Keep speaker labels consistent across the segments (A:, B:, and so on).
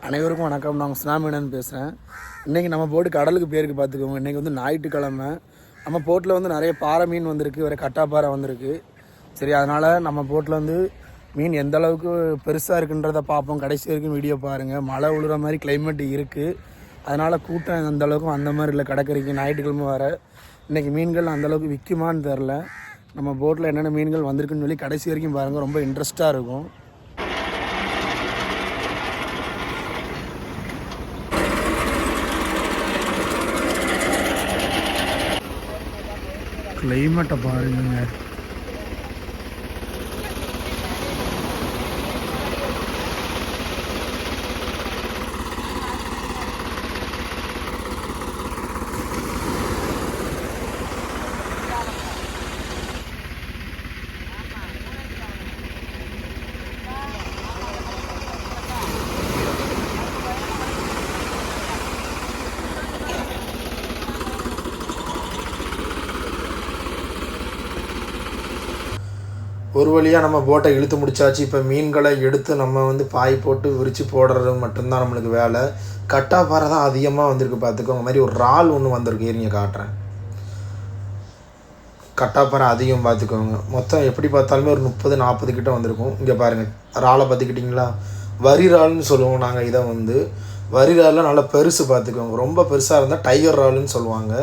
A: அனைவருக்கும் வணக்கம். நான் சுனாமீனன் பேசுகிறேன். இன்றைக்கி நம்ம போட்டு கடலுக்கு பேருக்கு பார்த்துக்கோங்க. இன்றைக்கி வந்து ஞாயிற்றுக்கிழமை. நம்ம போட்டில் வந்து நிறைய பாறை மீன் வந்திருக்கு, வேறு கட்டாப்பாறை வந்திருக்கு. சரி, அதனால் நம்ம போட்டில் வந்து மீன் எந்த அளவுக்கு பெருசாக இருக்குன்றதை பார்ப்போம். கடைசி வரைக்கும் வீடியோ பாருங்கள். மழை விழுற மாதிரி கிளைமேட் இருக்குது. அதனால் கூட்டம் அந்த அளவுக்கும் அந்த மாதிரி இல்லை. கடற்கரைக்கு ஞாயிற்றுக்கிழமை வர இன்றைக்கி மீன்கள் அந்தளவுக்கு விற்குமான்னு தெரில. நம்ம போட்டில் என்னென்ன மீன்கள் வந்திருக்குன்னு சொல்லி கடைசி வரைக்கும் பாருங்கள். ரொம்ப இன்ட்ரெஸ்ட்டாக இருக்கும். கிளைமேட்டை பாருங்க. ஒரு வழியாக நம்ம போட்டை இழுத்து முடிச்சாச்சு. இப்போ மீன்களை எடுத்து நம்ம வந்து பாய் போட்டு விரித்து போடுறது மட்டும்தான் நம்மளுக்கு வேலை. கட்டாப்பாறை தான் அதிகமாக வந்திருக்கு பார்த்துக்கோங்க. மாதிரி ஒரு இறால் ஒன்று வந்திருக்கு, ஏறிங்க காட்டுறேன். கட்டாப்பாறை அதிகம் பார்த்துக்கோங்க. மொத்தம் எப்படி பார்த்தாலுமே ஒரு 30-40 கிட்ட வந்திருக்கும். இங்கே பாருங்கள், இறாலை பார்த்துக்கிட்டிங்களா? வரி இறால்னு சொல்லுவோம் நாங்கள் இதை வந்து. வரி இறால்லாம் நல்லா பெருசு பார்த்துக்கோங்க. ரொம்ப பெருசாக இருந்தால் டைகர் இறால்னு சொல்லுவாங்க.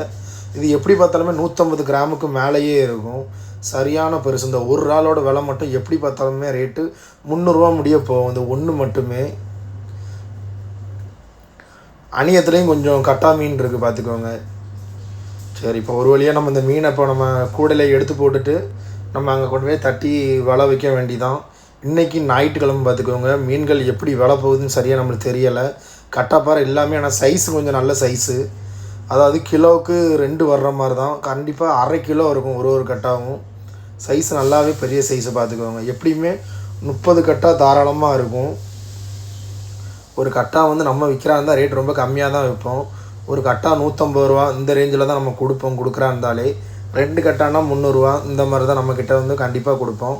A: இது எப்படி பார்த்தாலுமே 150 கிராமுக்கு மேலேயே இருக்கும். சரியான பெருசு. இந்த ஒரு இறாலோட விலை மட்டும் எப்படி பார்த்தாலுமே ரேட்டு 300 முடிய போகும். இந்த ஒன்று மட்டுமே. அணியத்துலேயும் கொஞ்சம் கட்டா மீன் இருக்குது பார்த்துக்கோங்க. சரி, இப்போ ஒரு வழியாக நம்ம இந்த மீனை இப்போ நம்ம கூடையில் எடுத்து போட்டுட்டு நம்ம அங்கே கொண்டு போய் தட்டி வலை வைக்க வேண்டிதான். இன்றைக்கி ஞாயிற்றுக்கிழமை பார்த்துக்கோங்க. மீன்கள் எப்படி விலை போகுதுன்னு சரியாக நம்மளுக்கு தெரியலை. கட்டாப்பாறை எல்லாமே, ஆனால் சைஸு கொஞ்சம் நல்ல சைஸு. அதாவது கிலோவுக்கு 2 வர்ற மாதிரி தான். கண்டிப்பாக 1/2 கிலோ இருக்கும் ஒரு கட்டாவும். சைஸ் நல்லாவே பெரிய சைஸை பார்த்துக்கோங்க. எப்படியுமே 30 கட்டா தாராளமாக இருக்கும். ஒரு கட்டா வந்து நம்ம விற்கிறா இருந்தால் ரேட் ரொம்ப கம்மியாக தான் விற்போம். ஒரு கட்டா 150 ரூபா இந்த ரேஞ்சில் தான் நம்ம கொடுக்குறா இருந்தாலே. 2 கட்டானா 300 ரூபா இந்த மாதிரி தான் நம்மக்கிட்ட வந்து கண்டிப்பாக கொடுப்போம்.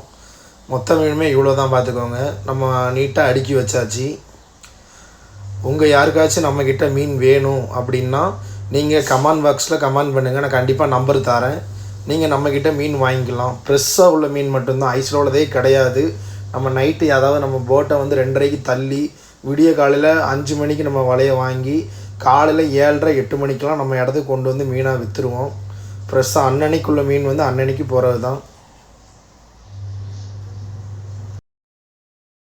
A: மொத்த மீனுமே இவ்வளோ தான் பார்த்துக்கோங்க. நம்ம நீட்டாக அடுக்கி வச்சாச்சு. உங்கள் யாருக்காச்சும் நம்மக்கிட்ட மீன் வேணும் அப்படின்னா நீங்கள் கமெண்ட் பாக்ஸில் கமெண்ட் பண்ணுங்கள். நான் கண்டிப்பாக நம்பர் தரேன். நீங்கள் நம்மக்கிட்ட மீன் வாங்கிக்கலாம். ஃப்ரெஷ்ஷாக உள்ள மீன் மட்டும்தான், ஐஸில் உள்ளதே கிடையாது. நம்ம நைட்டு அதாவது நம்ம போட்டை வந்து 2:30க்கு தள்ளி விடிய காலையில் 5 மணிக்கு நம்ம வலையை வாங்கி காலையில் 7:30-8 மணிக்கெலாம் நம்ம இடத்துக்கு கொண்டு வந்து மீனாக விற்றுருவோம். ஃப்ரெஷ்ஷாக அன்னன்னைக்குள்ள மீன் வந்து அன்னன்னைக்கு போகிறது தான்.